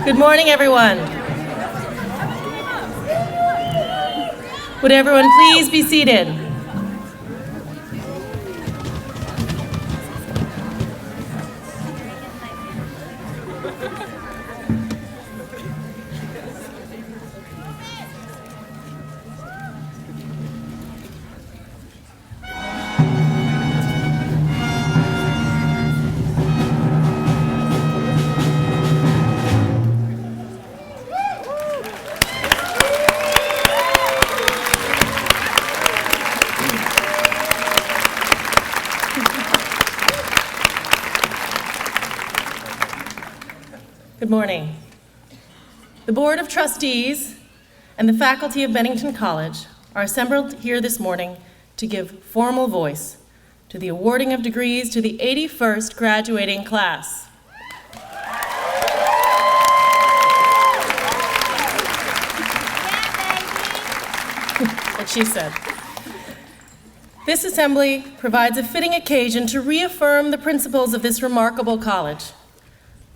Good morning, everyone. Would everyone please be seated? Good morning. The Board of Trustees and the faculty of Bennington College are assembled here this morning to give formal voice to the awarding of degrees to the 81st graduating class. What she said. This assembly provides a fitting occasion to reaffirm the principles of this remarkable college.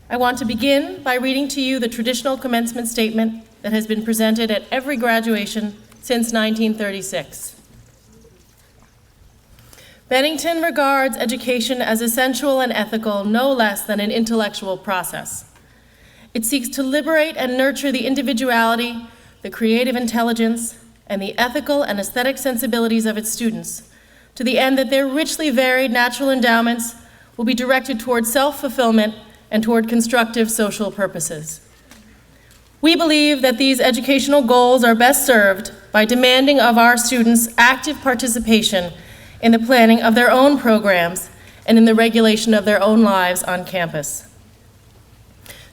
I want to begin by reading to you the traditional commencement statement that has been presented at every graduation since 1936. Bennington regards education as essential and ethical no less than an intellectual process. It seeks to liberate and nurture the individuality, the creative intelligence, and the ethical and aesthetic sensibilities of its students, to the end that their richly varied natural endowments will be directed toward self-fulfillment and toward constructive social purposes. We believe that these educational goals are best served by demanding of our students active participation in the planning of their own programs and in the regulation of their own lives on campus.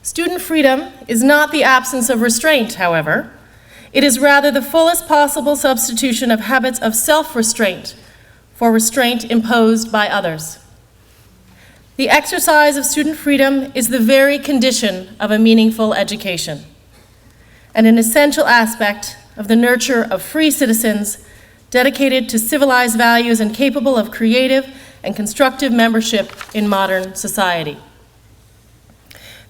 Student freedom is not the absence of restraint, however. It is rather the fullest possible substitution of habits of self-restraint for restraint imposed by others. The exercise of student freedom is the very condition of a meaningful education and an essential aspect of the nurture of free citizens dedicated to civilized values and capable of creative and constructive membership in modern society.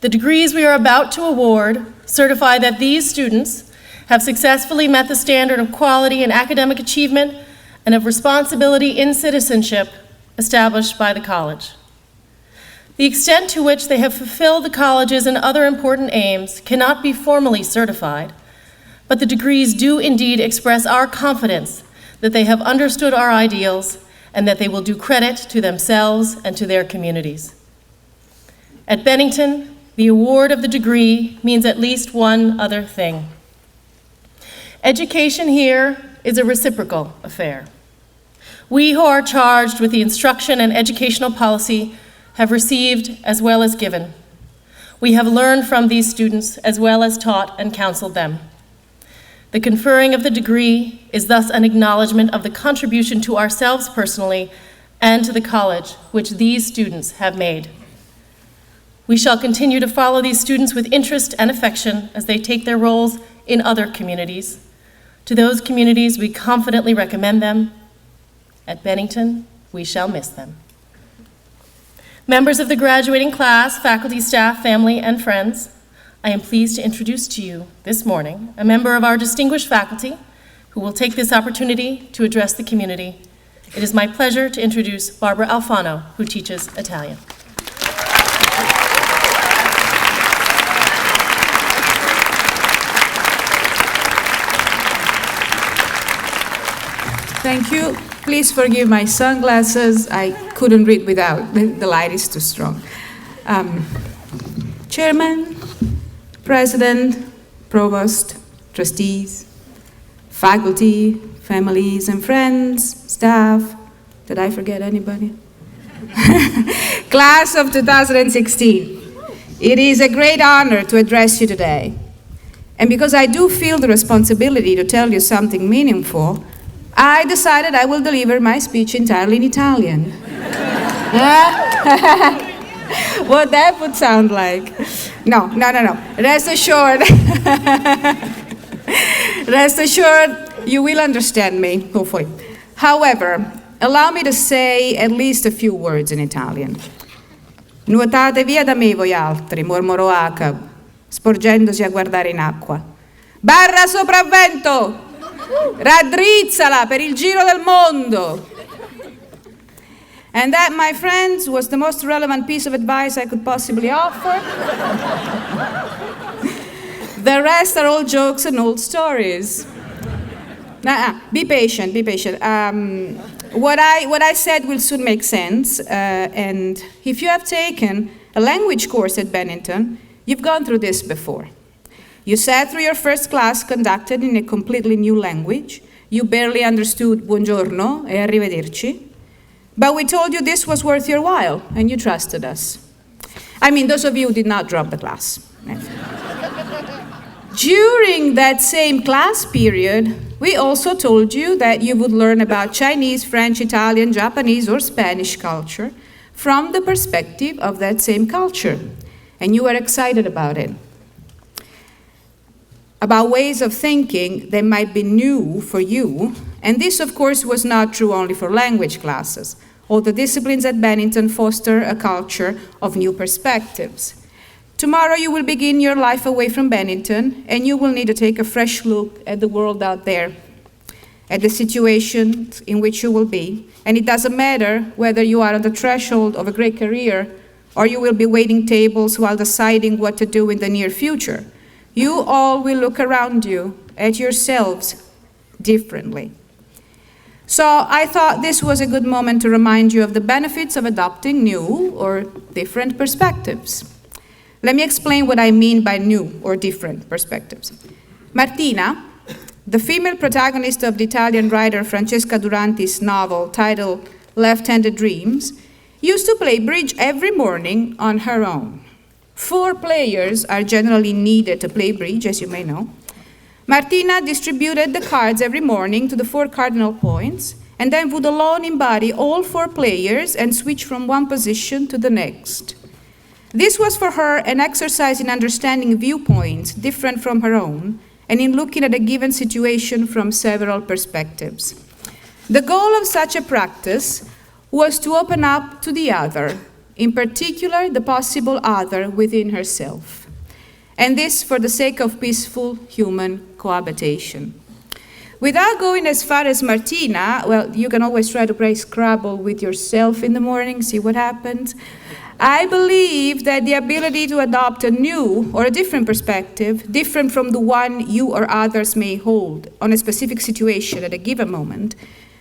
The degrees we are about to award certify that these students have successfully met the standard of quality in academic achievement and of responsibility in citizenship established by the college. The extent to which they have fulfilled the college's and other important aims cannot be formally certified, but the degrees do indeed express our confidence that they have understood our ideals and that they will do credit to themselves and to their communities. At Bennington, the award of the degree means at least one other thing. Education here is a reciprocal affair. We who are charged with the instruction and educational policy have received as well as given. We have learned from these students as well as taught and counseled them. The conferring of the degree is thus an acknowledgement of the contribution to ourselves personally and to the college which these students have made. We shall continue to follow these students with interest and affection as they take their roles in other communities. To those communities, we confidently recommend them. At Bennington, we shall miss them. Members of the graduating class, faculty, staff, family, and friends, I am pleased to introduce to you this morning a member of our distinguished faculty who will take this opportunity to address the community. It is my pleasure to introduce Barbara Alfano, who teaches Italian. Thank you. Please forgive my sunglasses. I couldn't read without. The light is too strong. Chairman, President, Provost, trustees, faculty, families and friends, staff. Did I forget anybody? Class of 2016. It is a great honor to address you today. And because I do feel the responsibility to tell you something meaningful, I decided I will deliver my speech entirely in Italian. What that would sound like. No. Rest assured, you will understand me, hopefully. However, allow me to say at least a few words in Italian. Nuotate via da me voi altri, mormorò Acab. sporgendosi a guardare in acqua. Barra sopravvento! Raddrizzala per il giro del mondo! And that, my friends, was the most relevant piece of advice I could possibly offer. The rest are all jokes and old stories. Be patient, be patient. What I said will soon make sense, and if you have taken a language course at Bennington, you've gone through this before. You sat through your first class conducted in a completely new language. You barely understood buongiorno e arrivederci, but we told you this was worth your while, and you trusted us. I mean, those of you who did not drop the class. During that same class period, we also told you that you would learn about Chinese, French, Italian, Japanese, or Spanish culture from the perspective of that same culture, and you were excited about it. About ways of thinking that might be new for you, and this, of course, was not true only for language classes. All the disciplines at Bennington foster a culture of new perspectives. Tomorrow you will begin your life away from Bennington, and you will need to take a fresh look at the world out there, at the situations in which you will be. And it doesn't matter whether you are on the threshold of a great career or you will be waiting tables while deciding what to do in the near future. You all will look around you at yourselves differently. So I thought this was a good moment to remind you of the benefits of adopting new or different perspectives. Let me explain what I mean by new or different perspectives. Martina, the female protagonist of the Italian writer Francesca Duranti's novel titled Left-Handed Dreams, used to play bridge every morning on her own. 4 players are generally needed to play bridge, as you may know. Martina distributed the cards every morning to the 4 cardinal points, and then would alone embody all 4 players and switch from one position to the next. This was for her an exercise in understanding viewpoints different from her own and in looking at a given situation from several perspectives. The goal of such a practice was to open up to the other, in particular the possible other within herself, and this for the sake of peaceful human cohabitation. Without going as far as Martina, well, you can always try to play Scrabble with yourself in the morning, see what happens. I believe that the ability to adopt a new or a different perspective, different from the one you or others may hold on a specific situation at a given moment,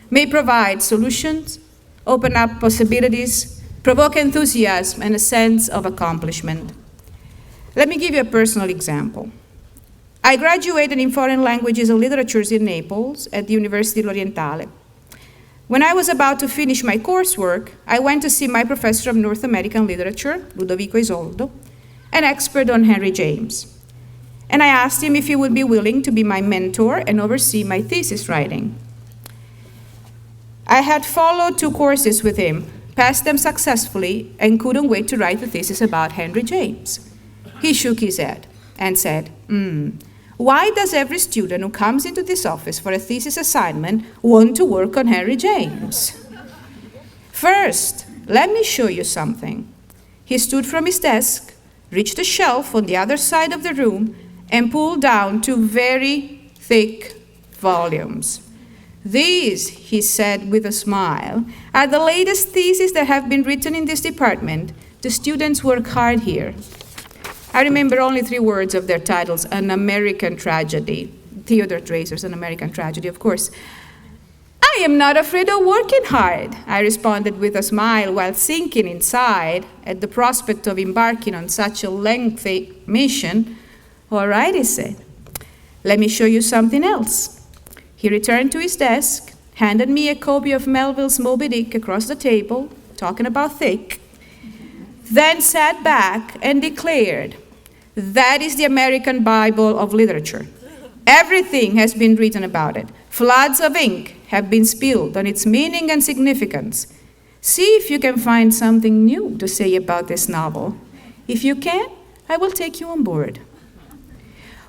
may provide solutions, open up possibilities, provoke enthusiasm and a sense of accomplishment. Let me give you a personal example. I graduated in foreign languages and literatures in Naples at the University L'Orientale. When I was about to finish my coursework, I went to see my professor of North American literature, Ludovico Isoldo, an expert on Henry James. And I asked him if he would be willing to be my mentor and oversee my thesis writing. I had followed 2 courses with him, passed them successfully, and couldn't wait to write the thesis about Henry James. He shook his head and said, why does every student who comes into this office for a thesis assignment want to work on Henry James? First, let me show you something. He stood from his desk, reached a shelf on the other side of the room, and pulled down 2 very thick volumes. These, he said with a smile, are the latest theses that have been written in this department. The students work hard here. I remember only 3 words of their titles: An American Tragedy. Theodore Dreiser's An American Tragedy, of course. I am not afraid of working hard, I responded with a smile while sinking inside at the prospect of embarking on such a lengthy mission. All right, he said. Let me show you something else. He returned to his desk, handed me a copy of Melville's Moby Dick across the table, talking about thick, then sat back and declared, that is the American Bible of literature. Everything has been written about it. Floods of ink have been spilled on its meaning and significance. See if you can find something new to say about this novel. If you can, I will take you on board.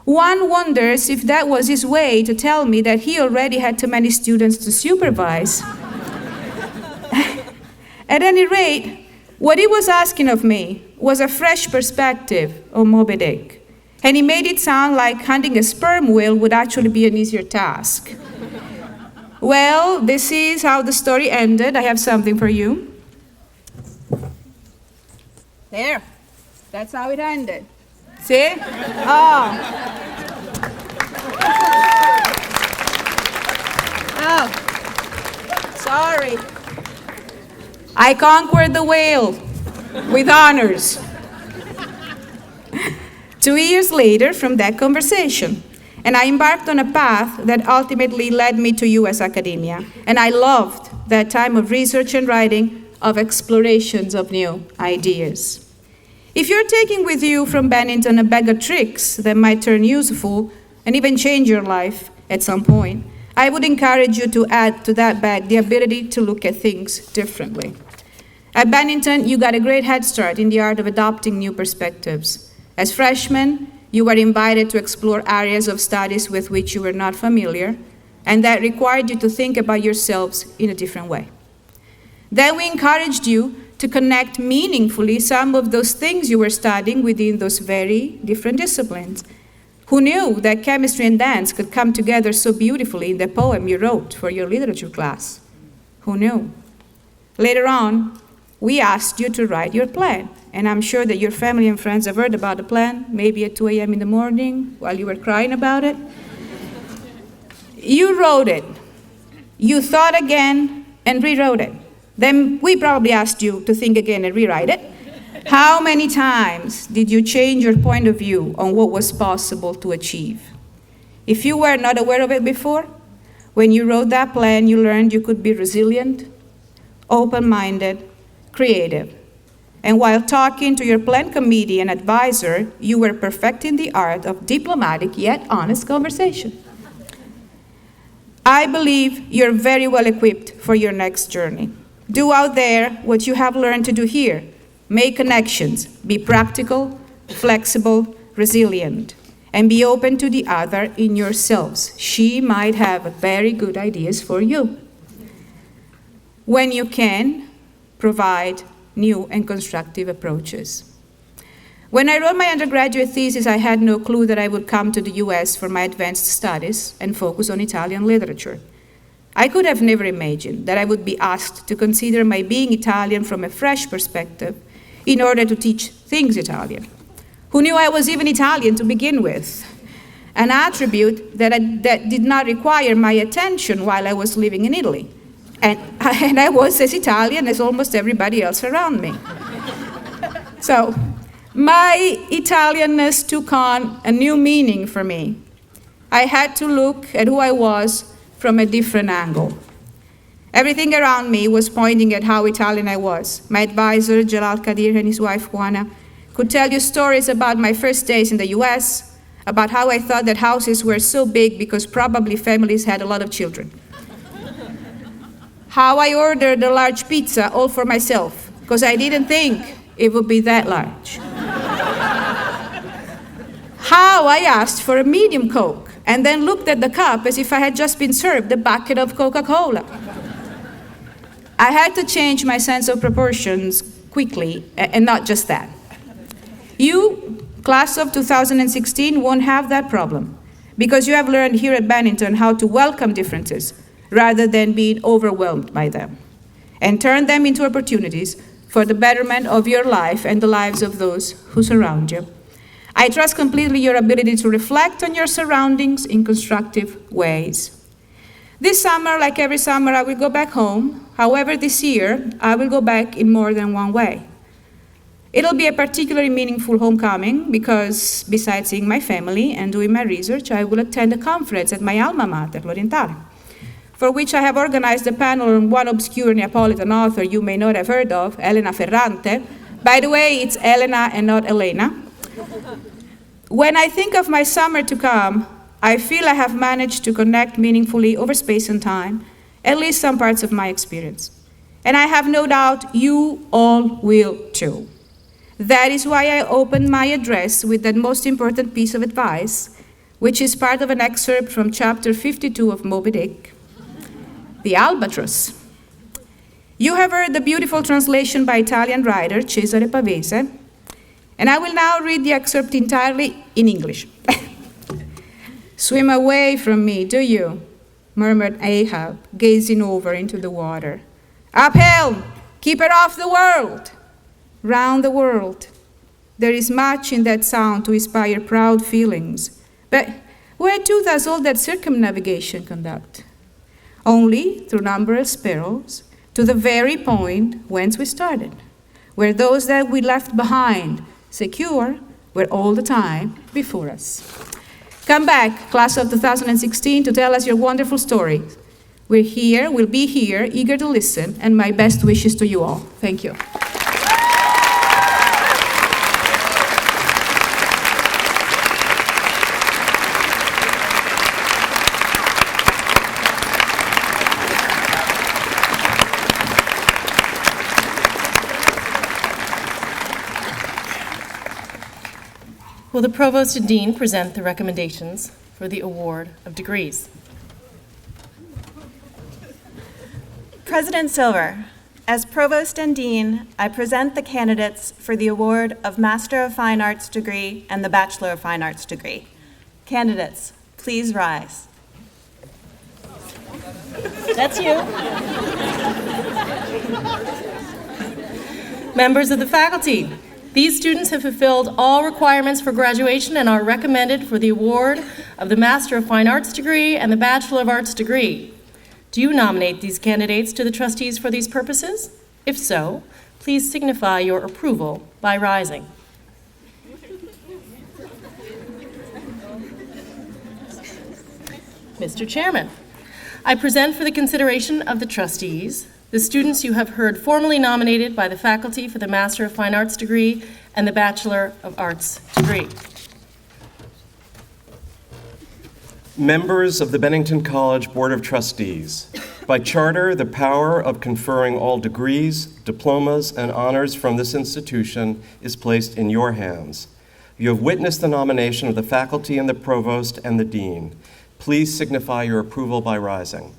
One wonders if that was his way to tell me that he already had too many students to supervise. At any rate, what he was asking of me was a fresh perspective on Moby Dick. And he made it sound like hunting a sperm whale would actually be an easier task. Well, this is how the story ended. I have something for you. There. That's how it ended. See? Oh. Oh. Sorry. I conquered the whale with honors. 2 years later from that conversation, and I embarked on a path that ultimately led me to US academia. And I loved that time of research and writing, of explorations of new ideas. If you're taking with you from Bennington a bag of tricks that might turn useful and even change your life at some point, I would encourage you to add to that bag the ability to look at things differently. At Bennington, you got a great head start in the art of adopting new perspectives. As freshmen, you were invited to explore areas of studies with which you were not familiar, and that required you to think about yourselves in a different way. Then we encouraged you to connect meaningfully some of those things you were studying within those very different disciplines. Who knew that chemistry and dance could come together so beautifully in the poem you wrote for your literature class? Who knew? Later on, we asked you to write your plan, and I'm sure that your family and friends have heard about the plan, maybe at 2 a.m. in the morning while you were crying about it. You wrote it. You thought again and rewrote it. Then we probably asked you to think again and rewrite it. How many times did you change your point of view on what was possible to achieve? If you were not aware of it before, when you wrote that plan, you learned you could be resilient, open-minded, creative. And while talking to your plan committee and advisor, you were perfecting the art of diplomatic yet honest conversation. I believe you're very well equipped for your next journey. Do out there what you have learned to do here. Make connections, be practical, flexible, resilient, and be open to the other in yourselves. She might have very good ideas for you. When you can, provide new and constructive approaches. When I wrote my undergraduate thesis, I had no clue that I would come to the US for my advanced studies and focus on Italian literature. I could have never imagined that I would be asked to consider my being Italian from a fresh perspective in order to teach things Italian. Who knew I was even Italian to begin with? An attribute that did not require my attention while I was living in Italy. And I was as Italian as almost everybody else around me. So my Italianness took on a new meaning for me. I had to look at who I was from a different angle. Everything around me was pointing at how Italian I was. My advisor, Jalal Kadir, and his wife, Juana, could tell you stories about my first days in the US, about how I thought that houses were so big because probably families had a lot of children. How I ordered a large pizza all for myself, because I didn't think it would be that large. How I asked for a medium Coke, and then looked at the cup as if I had just been served a bucket of Coca-Cola. I had to change my sense of proportions quickly, and not just that. You, class of 2016, won't have that problem, because you have learned here at Bennington how to welcome differences, rather than being overwhelmed by them, and turn them into opportunities for the betterment of your life and the lives of those who surround you. I trust completely your ability to reflect on your surroundings in constructive ways. This summer, like every summer, I will go back home. However, this year, I will go back in more than one way. It'll be a particularly meaningful homecoming because, besides seeing my family and doing my research, I will attend a conference at my alma mater, L'Orientale, for which I have organized a panel on one obscure Neapolitan author you may not have heard of, Elena Ferrante. By the way, it's Elena and not Elena. When I think of my summer to come, I feel I have managed to connect meaningfully over space and time, at least some parts of my experience. And I have no doubt you all will too. That is why I opened my address with that most important piece of advice, which is part of an excerpt from chapter 52 of Moby Dick, The Albatross. You have heard the beautiful translation by Italian writer Cesare Pavese, And I will now read the excerpt entirely in English. "Swim away from me, do you?" murmured Ahab, gazing over into the water. "Uphill! Keep it off the world!" "Round the world." There is much in that sound to inspire proud feelings. But where too does all that circumnavigation conduct? Only through numberless perils, to the very point whence we started, where those that we left behind, secure, were all the time before us. Come back, class of 2016, to tell us your wonderful stories. We'll be here, eager to listen, and my best wishes to you all. Thank you. Will the Provost and Dean present the recommendations for the award of degrees? President Silver, as Provost and Dean, I present the candidates for the award of Master of Fine Arts degree and the Bachelor of Fine Arts degree. Candidates, please rise. That's you. Members of the faculty, these students have fulfilled all requirements for graduation and are recommended for the award of the Master of Fine Arts degree and the Bachelor of Arts degree. Do you nominate these candidates to the trustees for these purposes? If so, please signify your approval by rising. Mr. Chairman, I present for the consideration of the trustees the students you have heard formally nominated by the faculty for the Master of Fine Arts degree and the Bachelor of Arts degree. Members of the Bennington College Board of Trustees, by charter, the power of conferring all degrees, diplomas, and honors from this institution is placed in your hands. You have witnessed the nomination of the faculty and the provost and the dean. Please signify your approval by rising.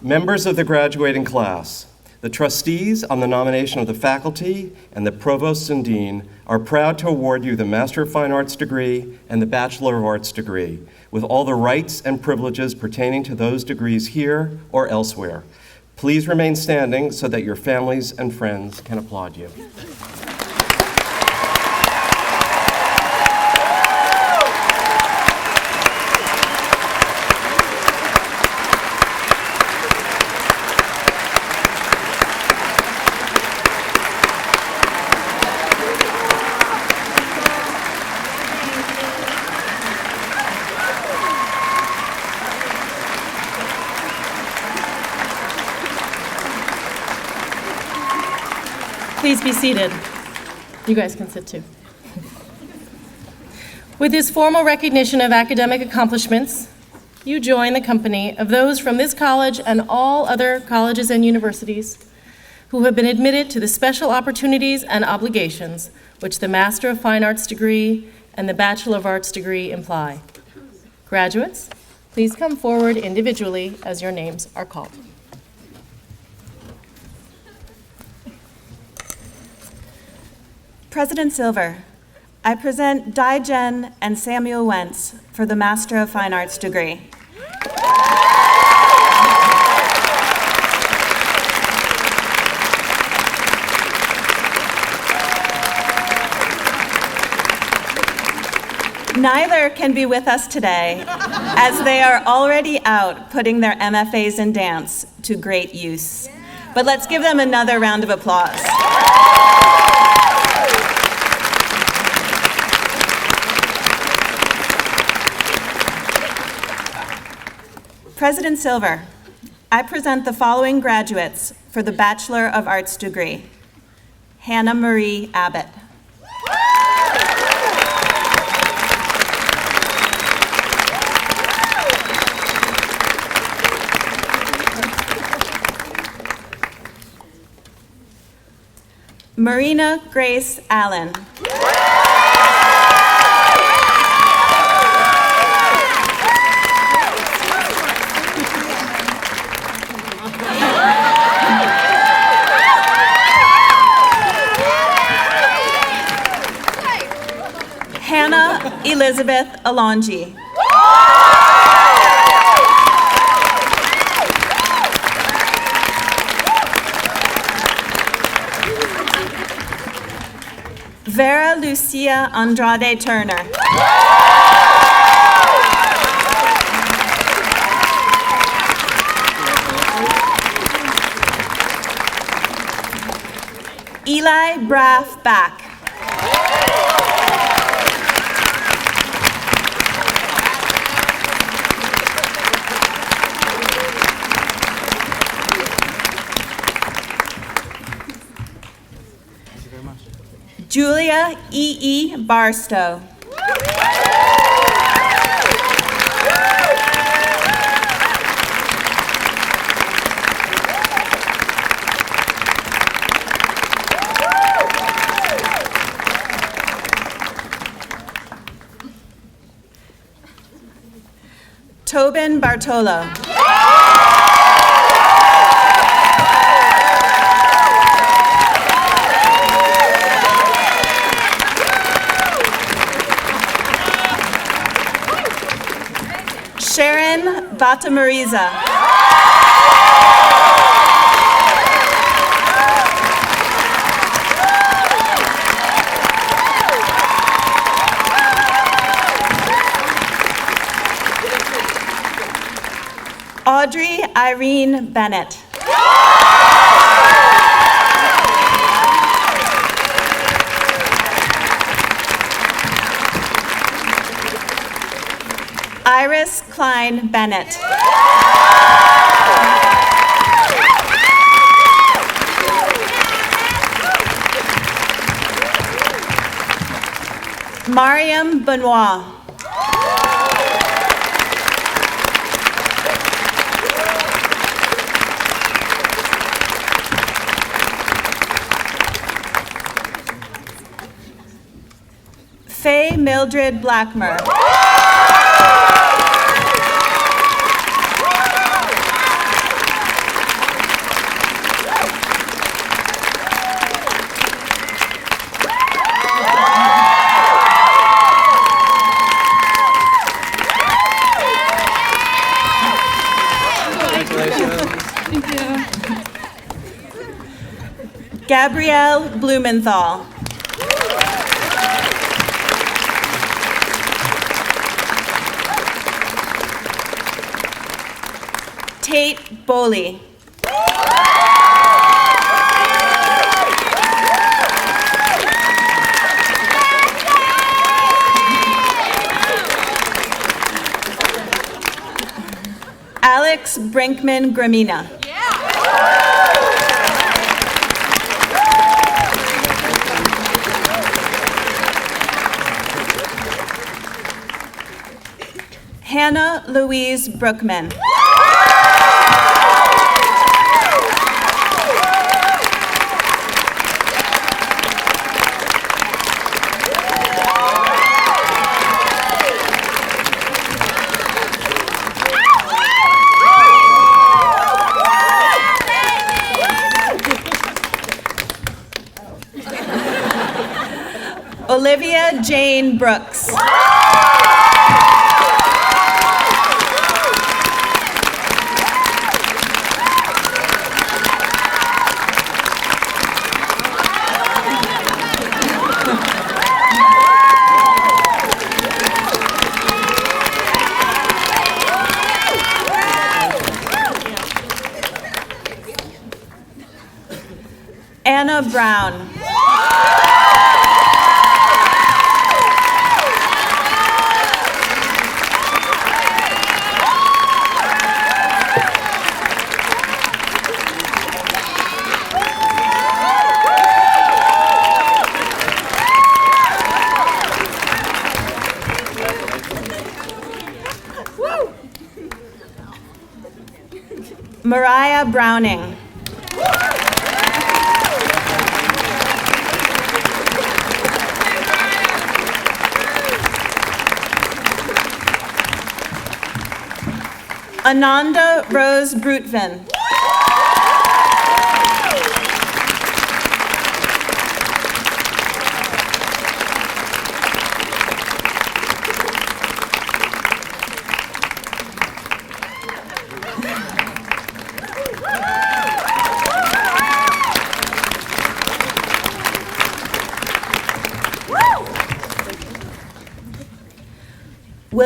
Members of the graduating class, the trustees, on the nomination of the faculty and the provost and dean, are proud to award you the Master of Fine Arts degree and the Bachelor of Arts degree, with all the rights and privileges pertaining to those degrees here or elsewhere. Please remain standing so that your families and friends can applaud you. Please be seated. You guys can sit too. With this formal recognition of academic accomplishments, you join the company of those from this college and all other colleges and universities who have been admitted to the special opportunities and obligations which the Master of Fine Arts degree and the Bachelor of Arts degree imply. Graduates, please come forward individually as your names are called. President Silver, I present Dai Jen and Samuel Wentz for the Master of Fine Arts degree. Neither can be with us today, as they are already out putting their MFAs in dance to great use. But let's give them another round of applause. President Silver, I present the following graduates for the Bachelor of Arts degree. Hannah Marie Abbott. Marina Grace Allen. Elizabeth Alonji. Vera Lucia Andrade Turner. Eli Braff Back. Julia E. Barstow. Tobin Bartolo. Sharon Batamariza. Audrey Irene Bennett. Iris Klein Bennett. Mariam Benoit. Faye Mildred Blackmer. Gabrielle Blumenthal. Tate Boley. Alex Brinkman Gramina. Hannah Louise Brookman. Olivia Jane Brooks. Anna Brown. Mariah Browning. Ananda Rose Brutvin.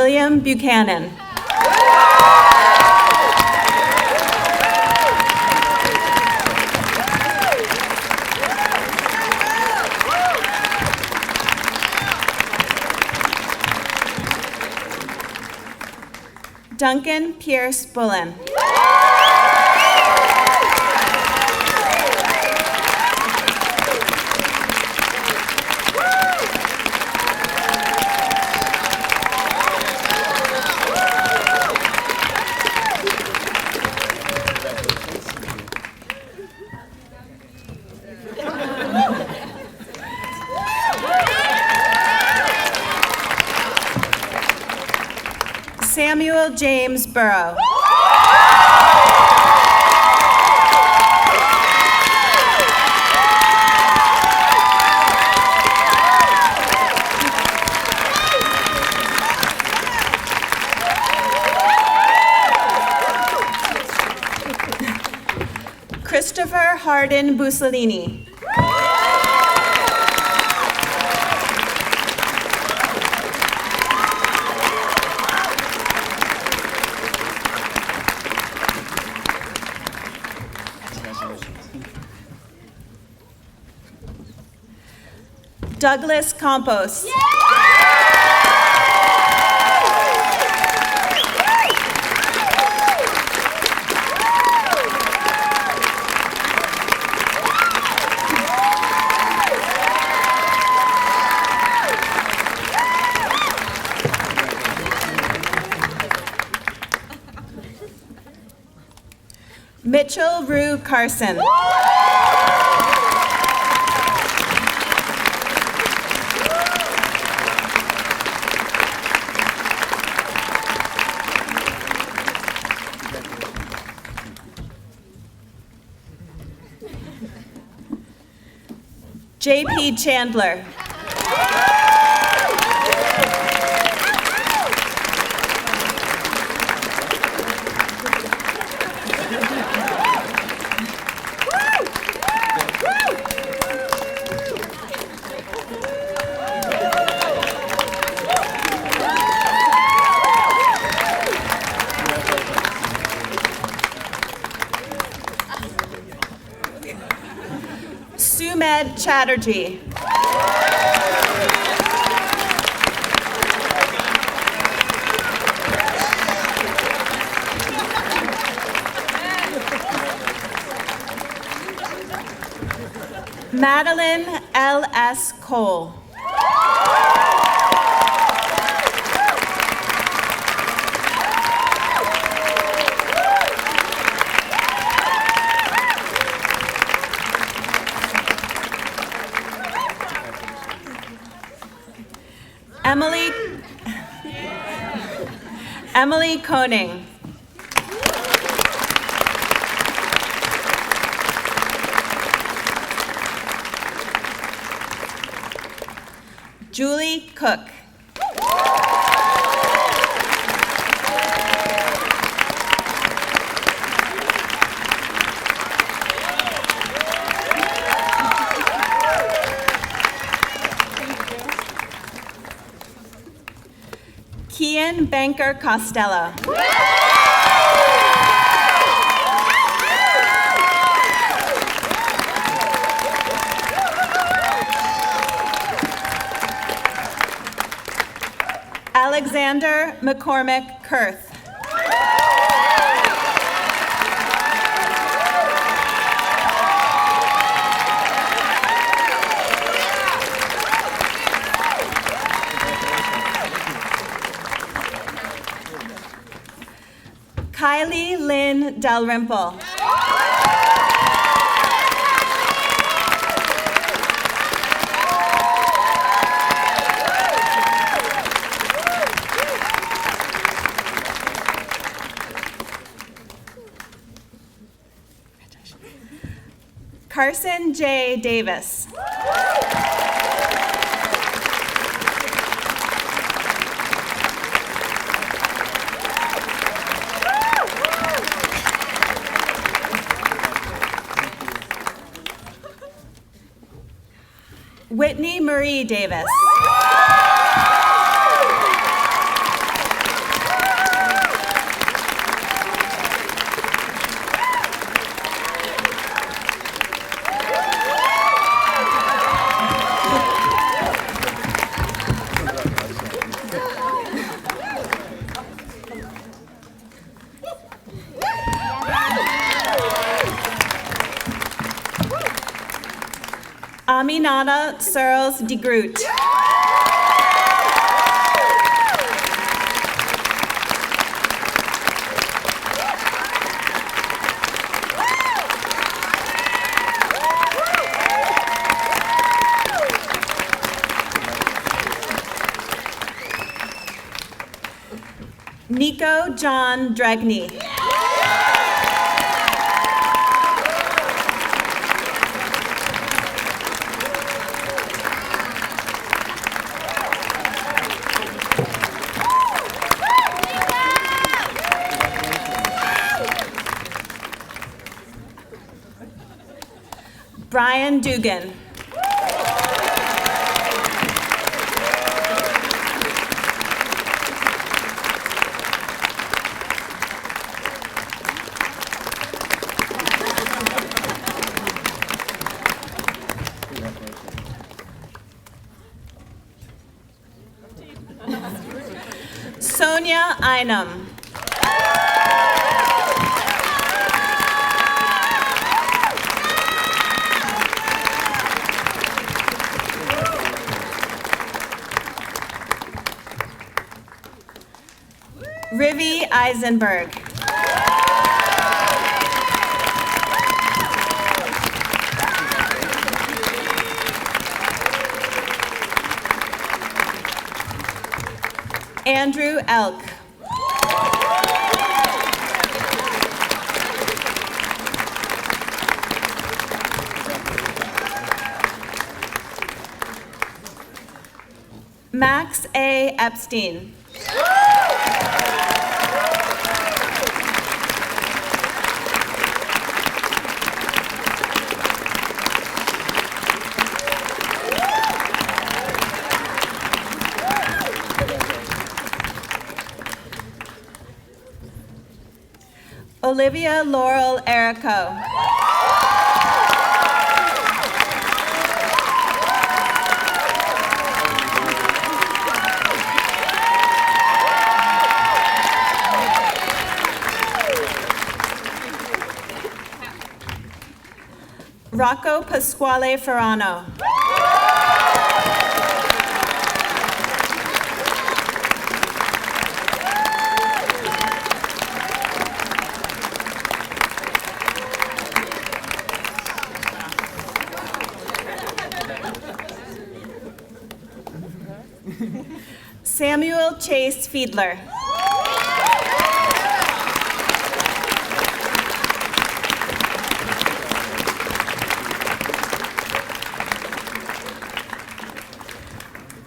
William Buchanan. Duncan Pierce Bullen. Samuel James Burrow. Christopher Hardin Bussolini. Douglas Campos. Mitchell Rue Carson. J.P. Chandler. Sumed Chatterjee. Madeline L.S. Cole. Emily Koning. Julie Cook. Kian Banker Costello. Alexander McCormick Kurth. Kylie Lynn Dalrymple. Carson J. Davis. Whitney Marie Davis. Aminata Searles de Groot. Nico John Dragney. Brian Dugan. Sonia Einam. Rivi Eisenberg. Andrew Elk. Max A. Epstein. Olivia Laurel Erico. Rocco Pasquale Ferrano. Samuel Chase Fiedler.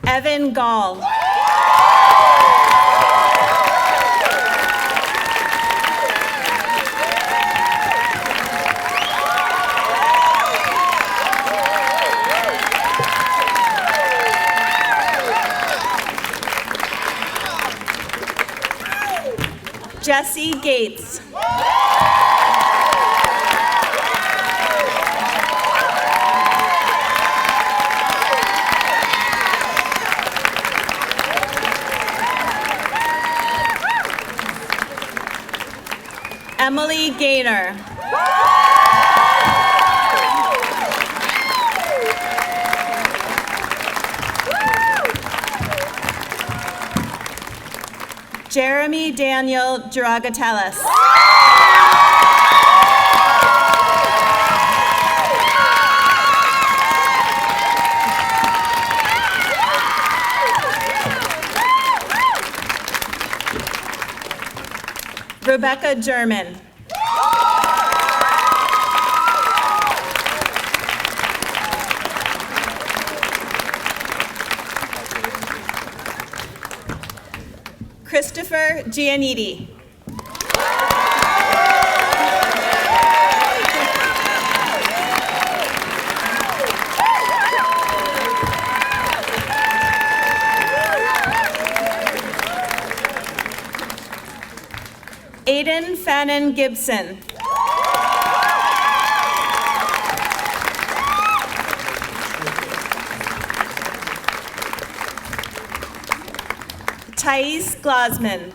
Evan Gall. Jesse Gates. Emily Gaynor. Jeremy Daniel Dragatellis. Rebecca German. Christopher Gianniti. Aiden Fannin Gibson. Thais Glasman.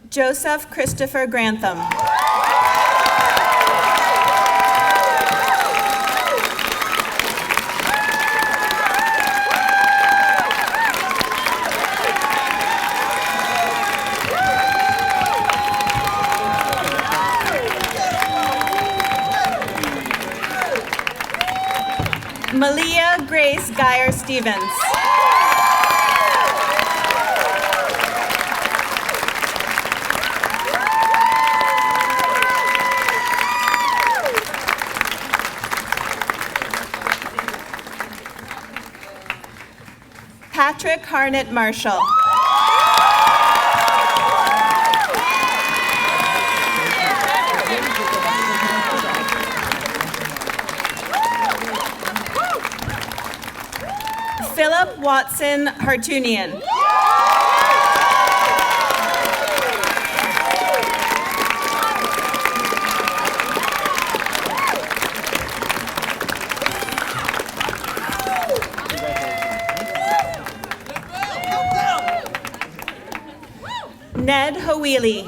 Joseph Christopher Grantham. Malia Grace Geyer Stevens. Patrick Harnett Marshall. Philip Watson Hartunian. Ned Hawili.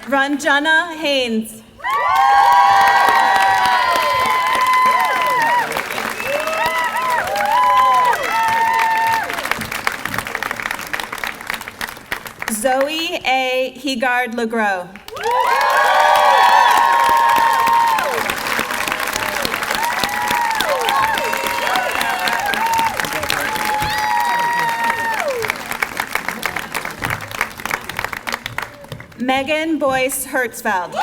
Ranjana Haynes. Zoe A. Hegard-Legros. Megan Boyce Hertzfeld.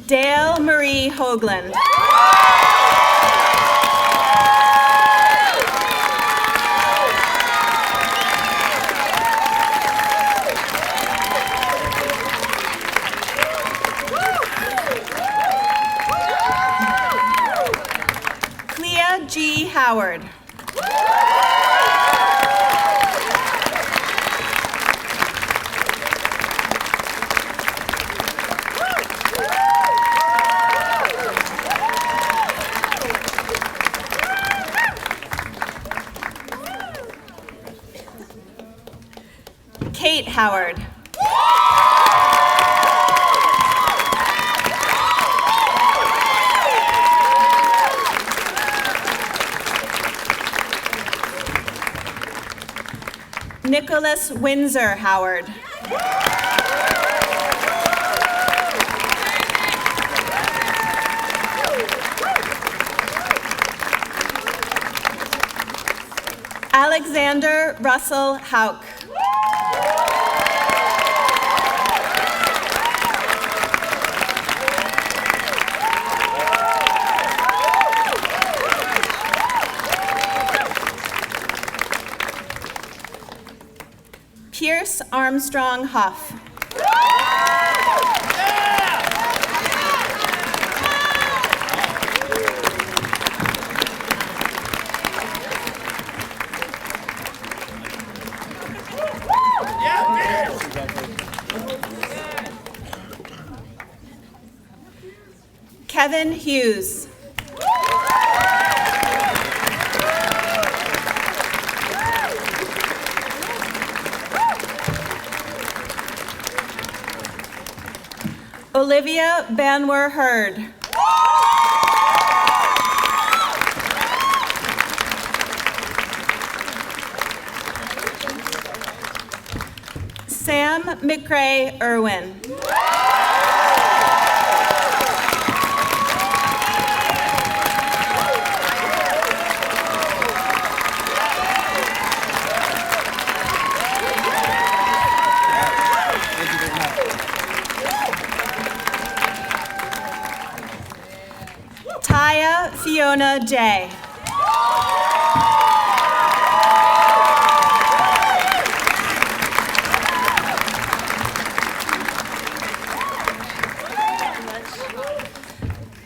Dale Marie Hoagland. Clea G. Howard. Kate Howard. Nicholas Windsor Howard. Alexander Russell Hauk. Pierce Armstrong Huff. Kevin Hughes. Olivia Banwer Hurd. Sam McRae Irwin. Fiona Day.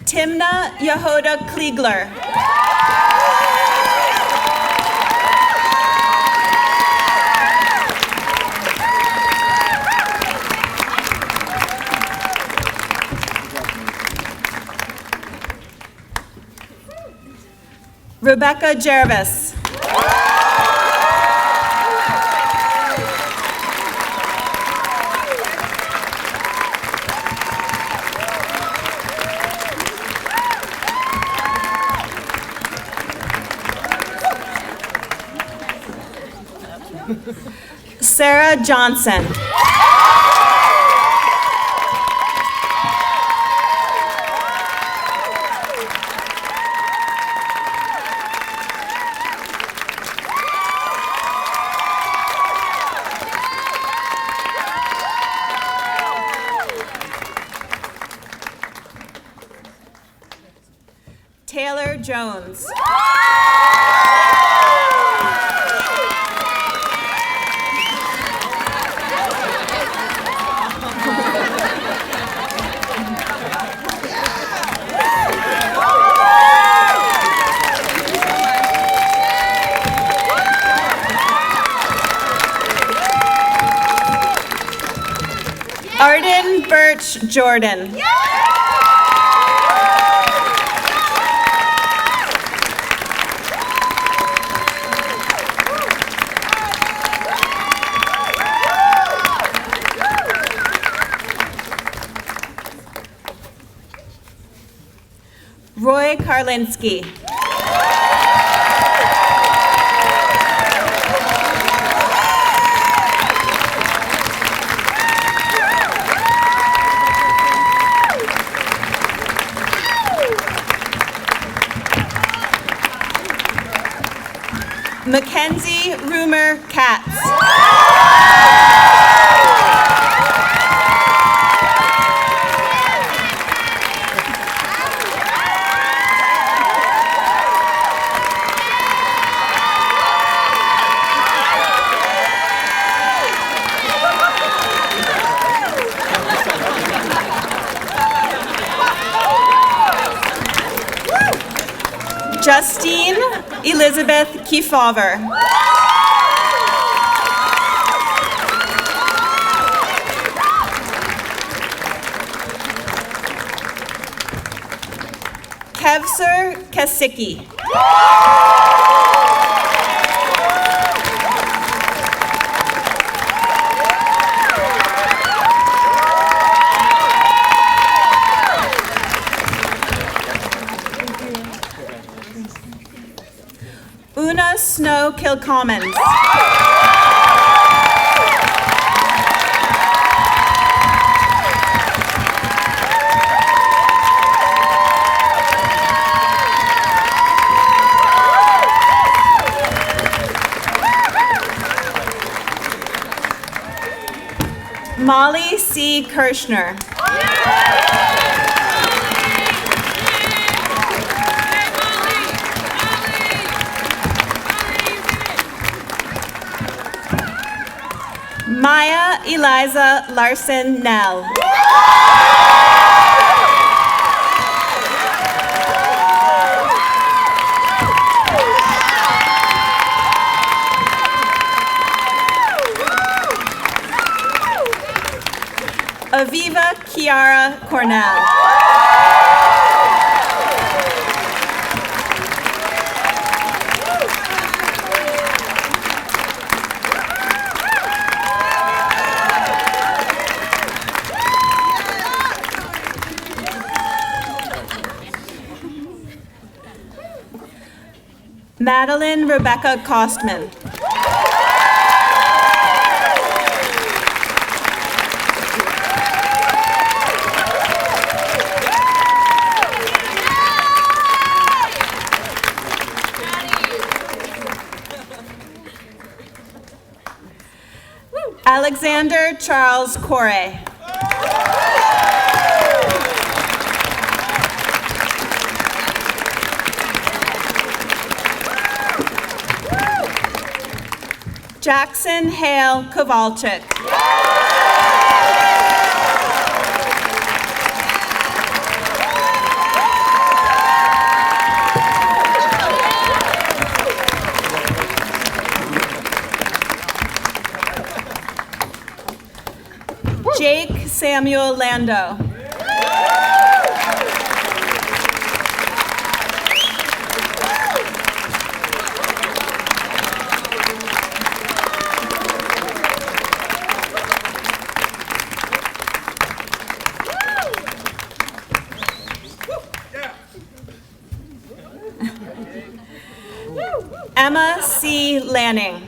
Timna Yehoda Kliegler. Rebecca Jervis. Sarah Johnson. Taylor Jones. Arden Birch Jordan. Roy Karlinski. Mackenzie Rumor Katz. Justine Elizabeth Kefauver. Kevser Kasicki. Una Snow Kilcommons. Molly C. Kirschner. Maya Eliza Larson Nell. Aviva Kiara Cornell. Madeline Rebecca Kostman. Alexander Charles Corey. Jackson Hale Kowalczyk. Jake Samuel Lando. Emma C. Lanning.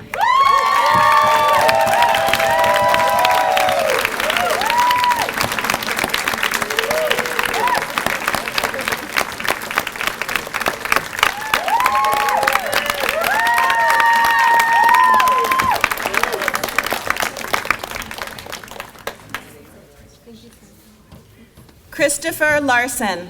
Christopher Larson.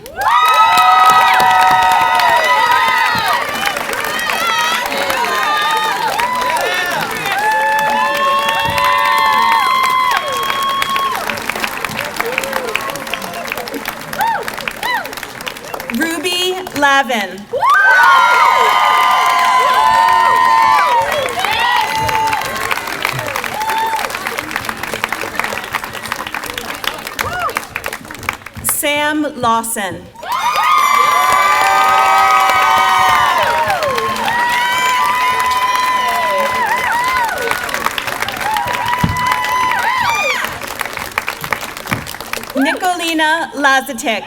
Ruby Lavin. Sam Lawson. Nicolina Lazatic.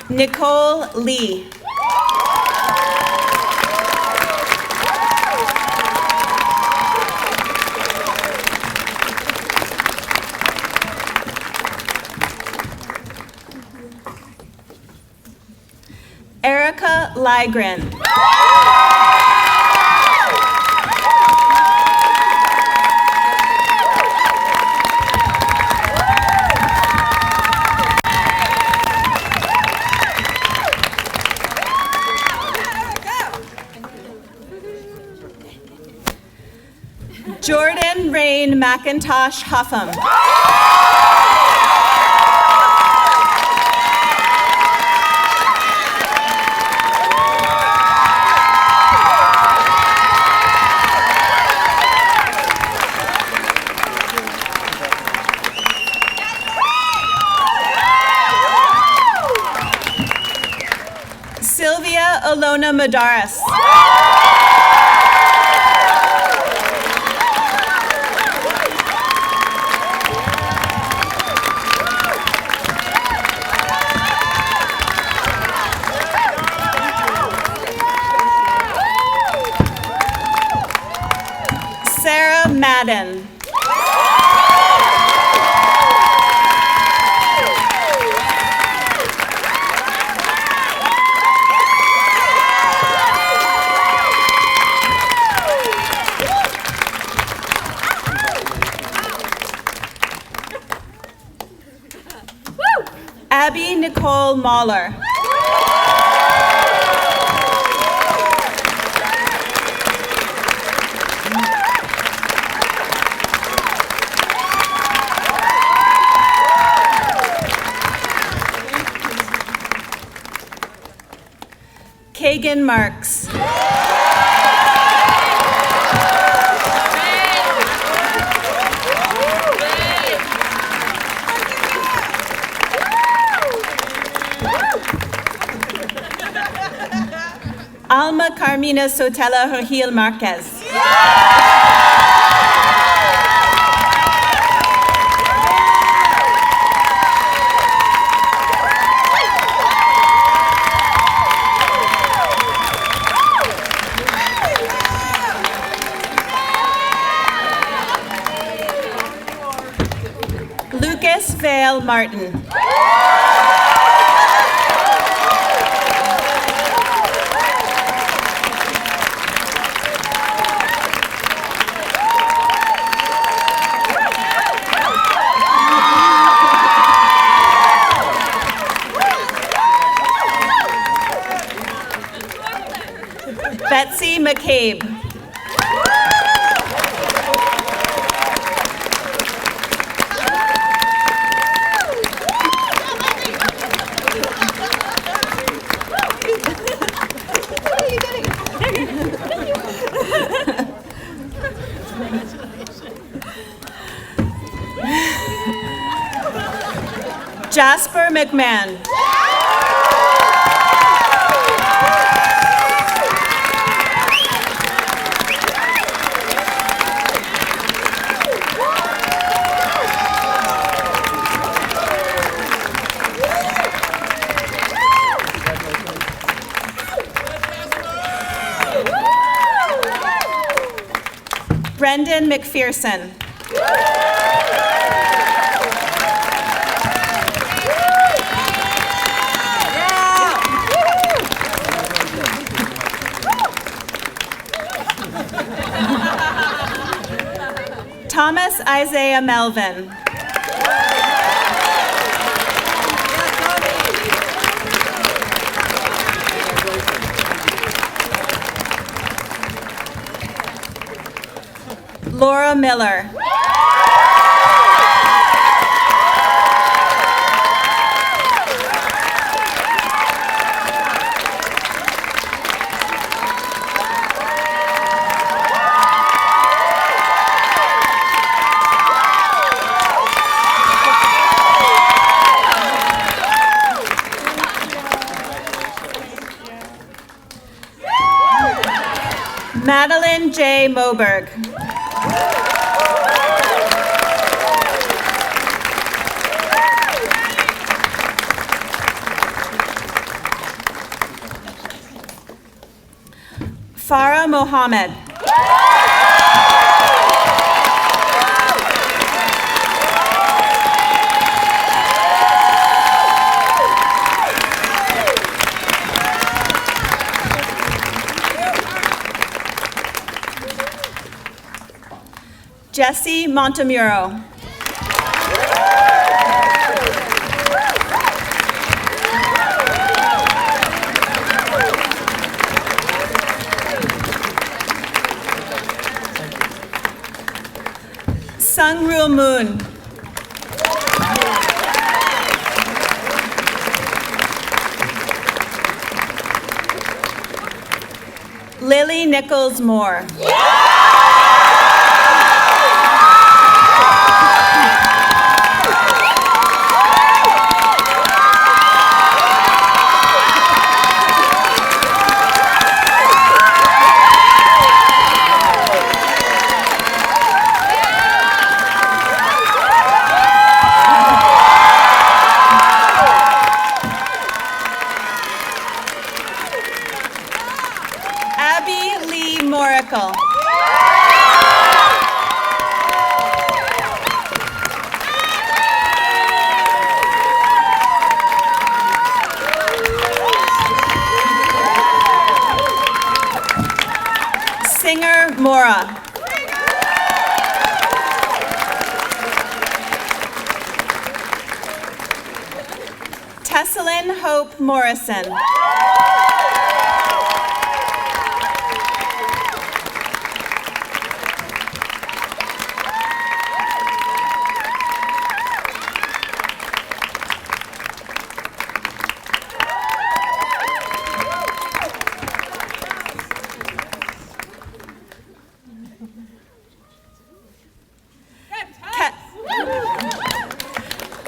Nicole Lee. Erica Ligren. Jordan Rain McIntosh Huffam. Sylvia Alona Madaris. Sarah Madden. Abby Nicole Mahler. Kagan Marks. Alma Carmina Sotelo Regil Marquez. Lucas Vale Martin. McCabe. Jasper McMahon. Brendan McPherson. Thomas Isaiah Melvin. Laura Miller. Madeline J. Moberg. Farah Mohammed. Jesse Montemuro. Sungryul Moon. Lily Nichols Moore. Abby Lee Moracle. Singer Mora. Tessalyn Hope Morrison.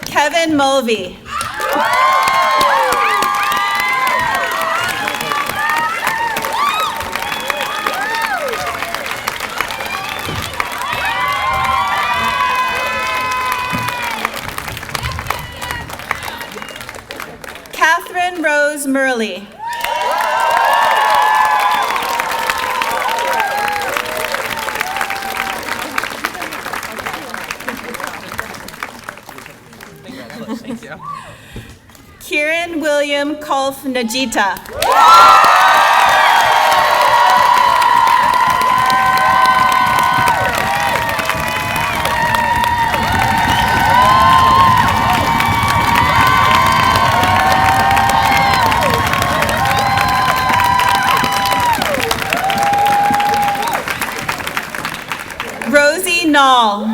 Kevin Mulvey. Catherine Rose Murley. Kieran William Kulf Najita. all.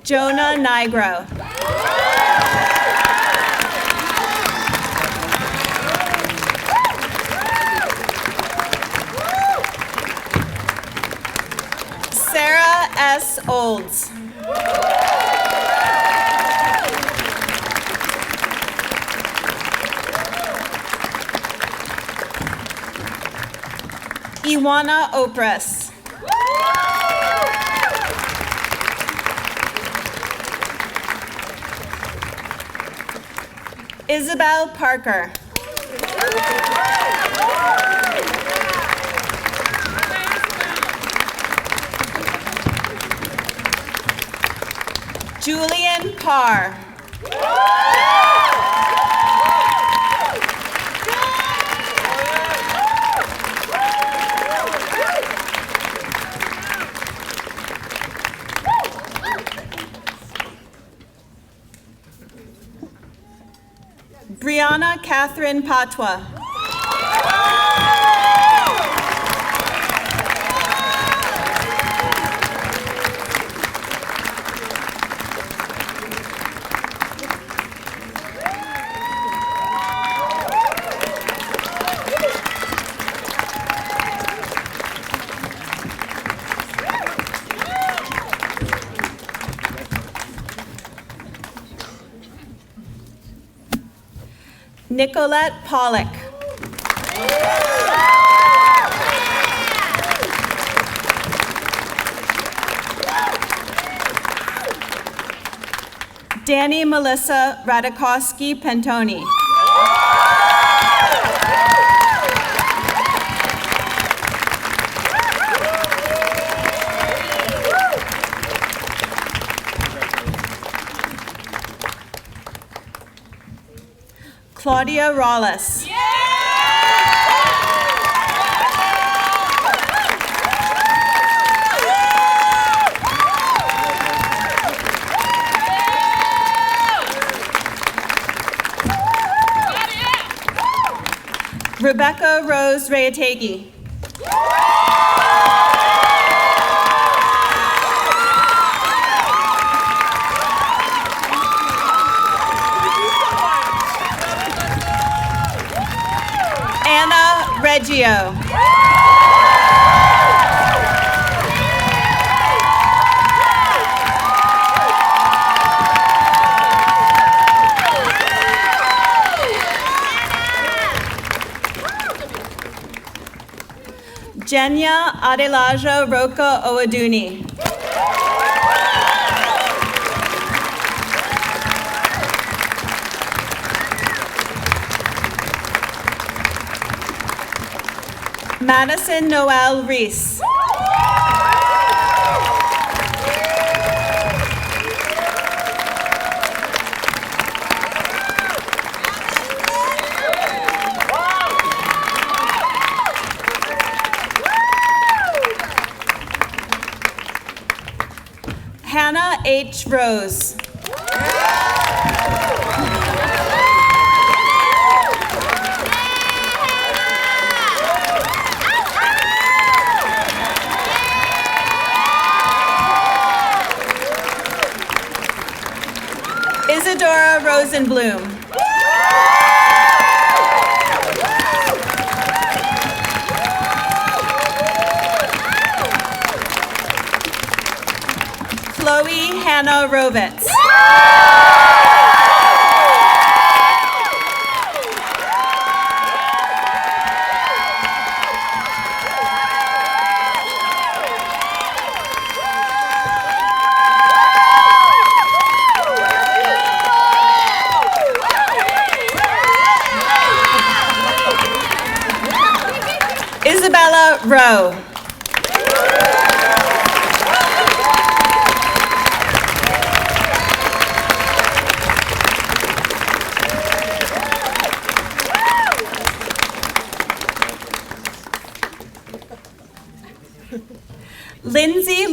Jonah Nigro. Sarah S. Olds. Iwana Opras. Isabel Parker. Julian Parr. Brianna Catherine Patwa. Nicolette Pollock. Danny Melissa Radikowski Pentoni. Claudia Rollis. Rebecca Rose Rayategi. Anna Reggio. Jenya Adelaja Roka Owaduni. Madison Noel Reese. Hannah H. Rose. Isadora Rosenblum. Chloe Hannah Rovitz. Isabella Rowe.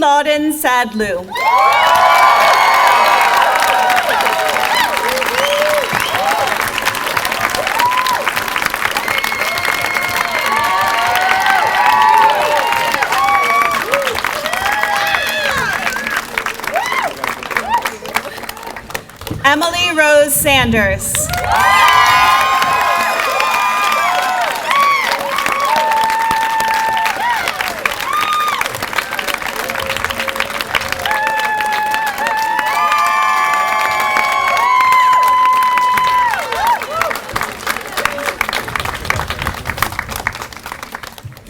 Lauden Sadlu. Emily Rose Sanders.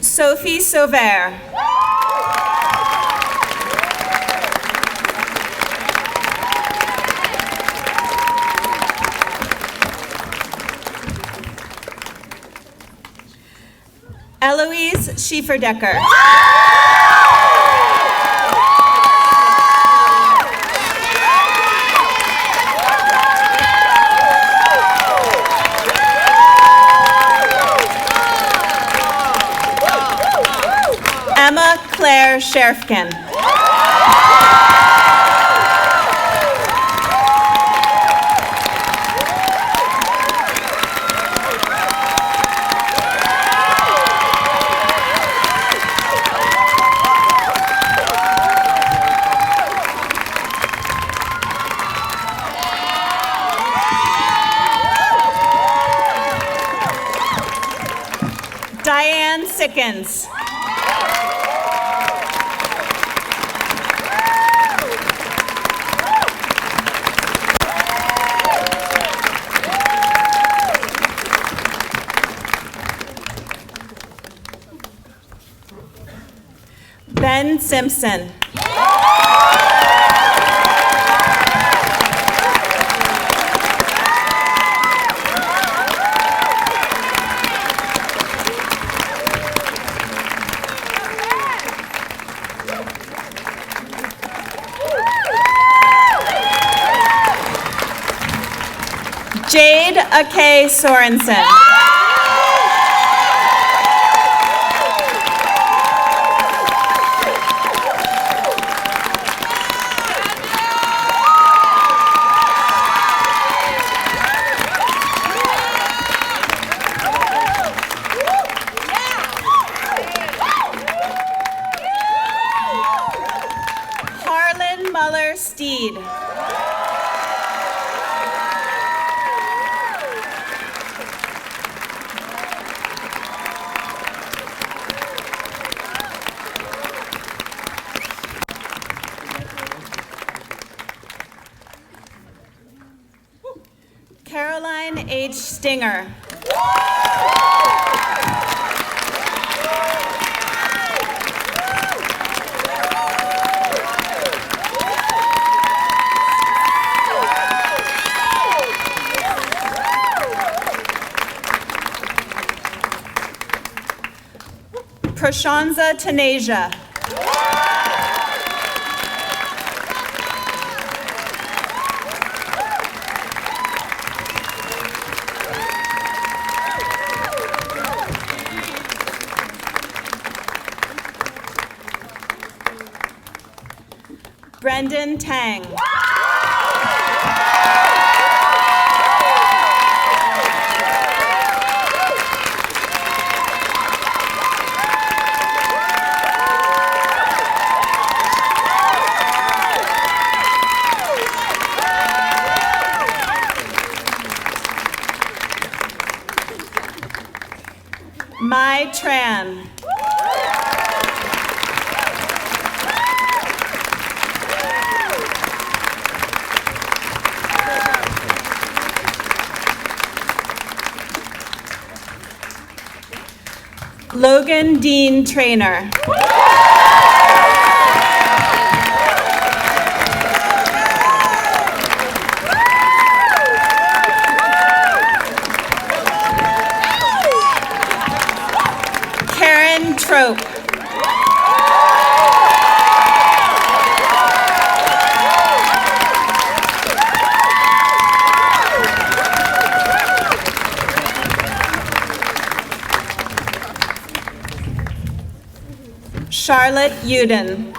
Sophie Sauvert. Eloise Schieferdecker. Emma Claire Scherfkin. Diane Sickens. Ben Simpson. Jade Akay Sorensen. Harlan Muller Steed. Caroline H. Stinger. Prashanza Taneja. Brendan Tang. Mai Tran. Logan Dean Trainer. Karen Trope. Charlotte Uden.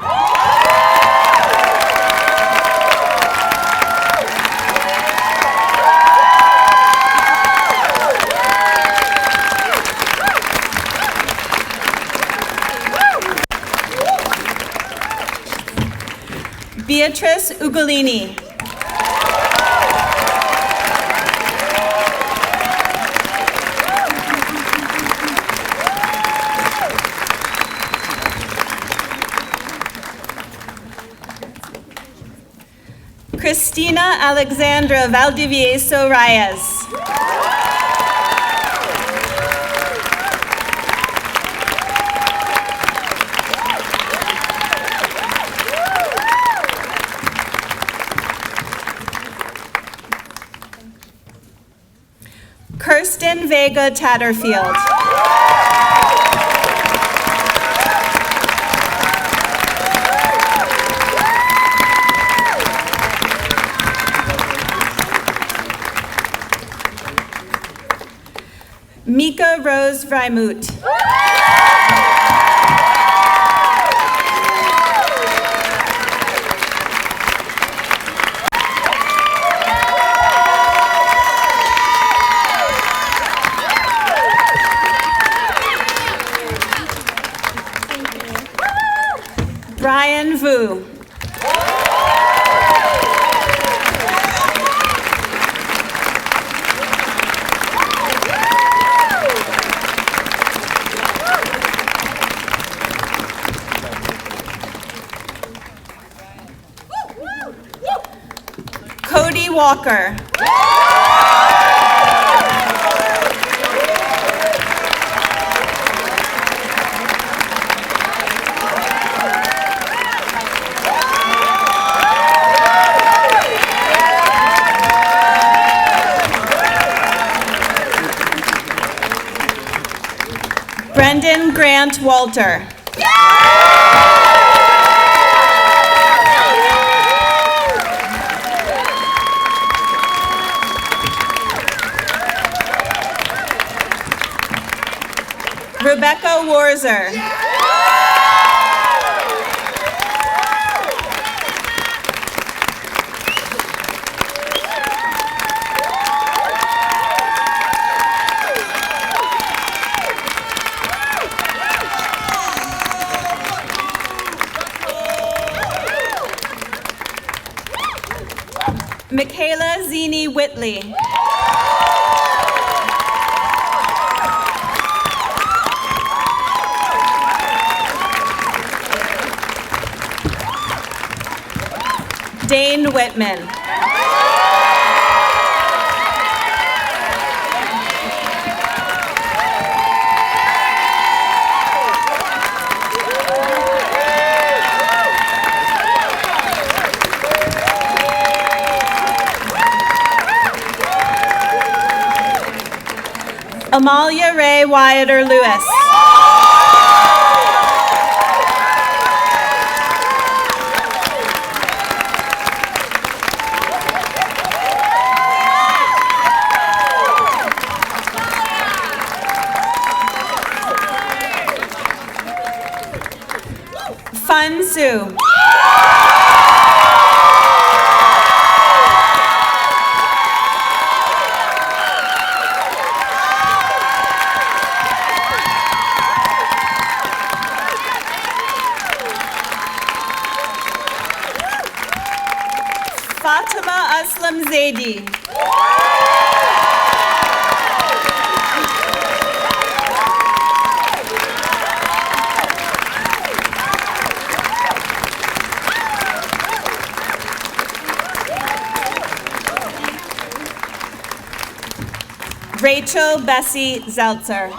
Beatrice Ugolini. Cristina Alexandra Valdivieso Reyes. Kirsten Vega Tatterfield. Mika Rose Vrymoot. Brian Vu. Cody Walker. Brendan Grant Walter. Rebecca Warzer. Michaela Zini Whitley. Dane Whitman. Amalia Ray Wyatter Lewis. Fun Su. Fatima Aslam Zaidi. Rachel Bessie Zeltzer.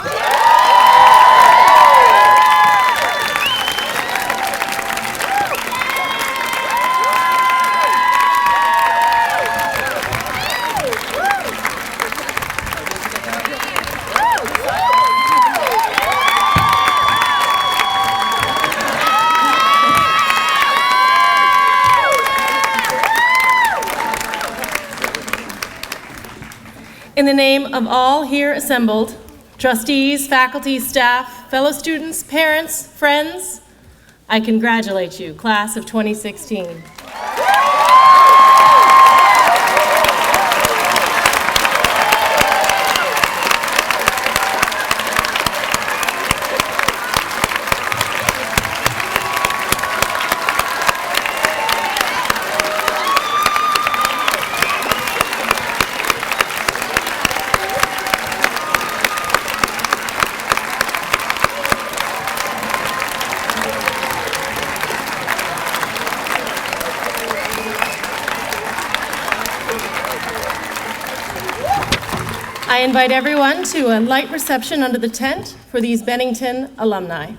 In the name of all here assembled, trustees, faculty, staff, fellow students, parents, friends, I congratulate you, class of 2016. I invite everyone to a light reception under the tent for these Bennington alumni.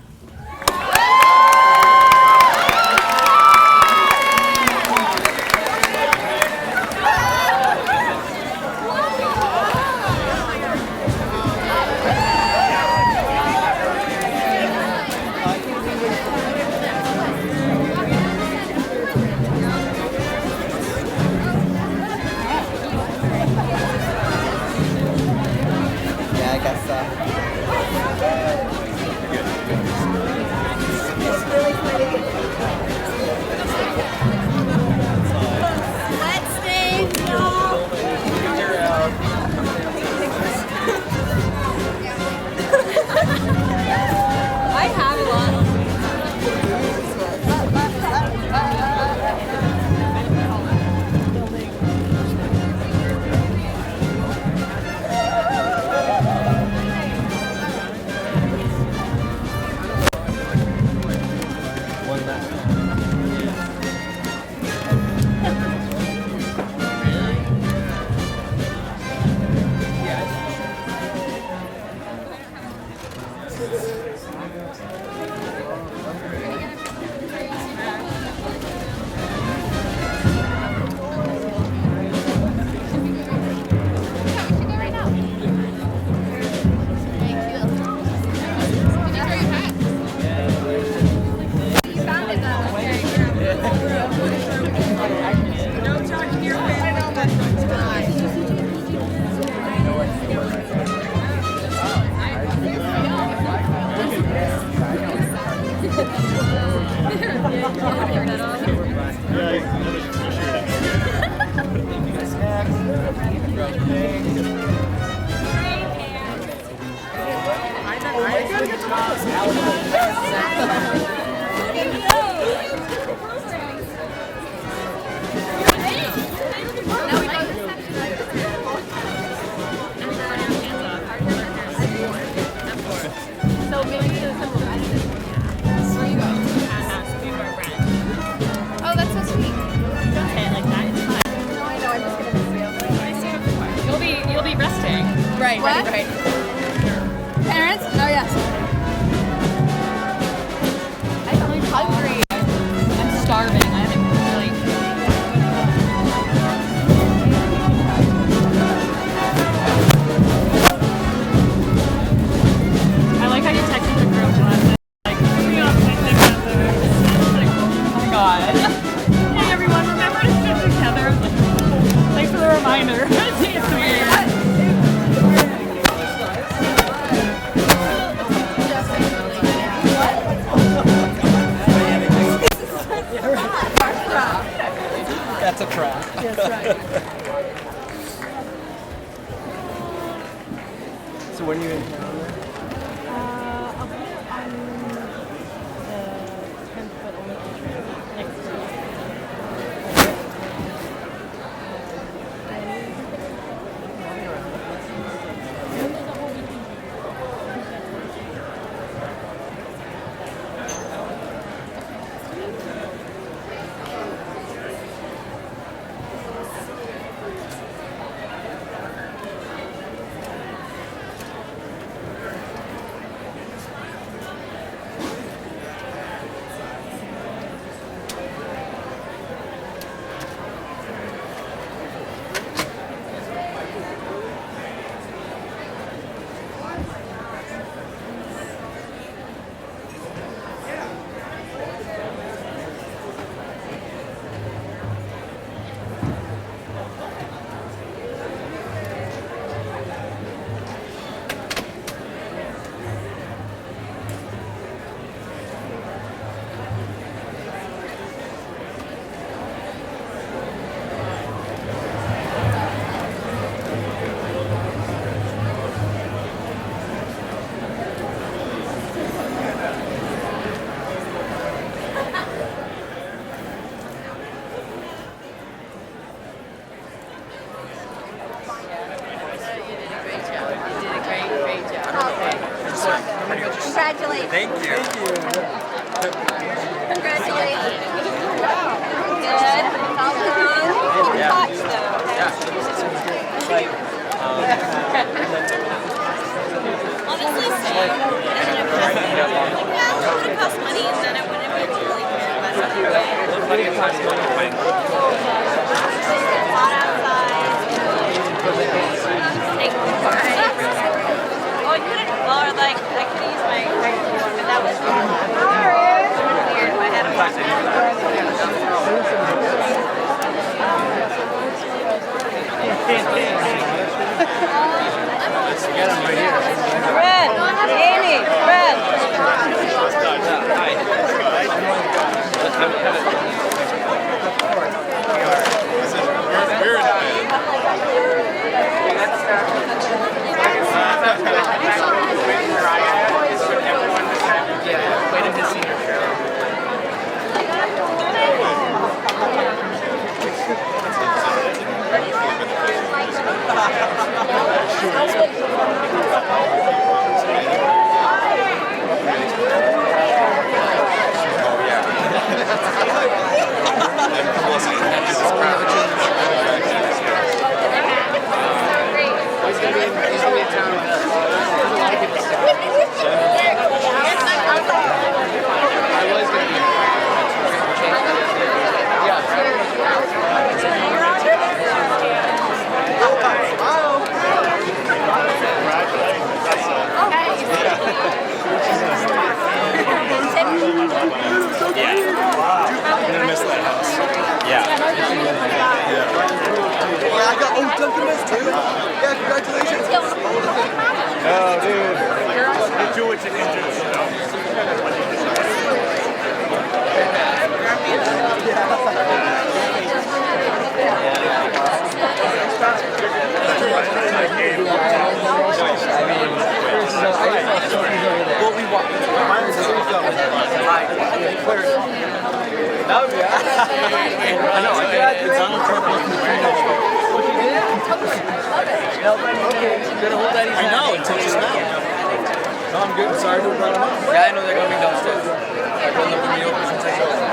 Right, what? Right. Parents? Oh, yes. I'm hungry. I'm starving. I haven't really... I like how you texted the group last night. Like, we all sit together. Like, oh my god. Hey everyone, remember to sit together. Thanks for the reminder. It's weird. That's a trap. That's right. So when are you in town then? I'll be on the 10th, but only on train next week. Congratulations. Thank you. Congratulations. Good. All done. Yeah. Touch though. Yeah. Like, Red, Amy, Red. I know, until just now. No, I'm good. Sorry to have brought him up. Yeah, I know they're coming downstairs. I told them to be open since I showed them.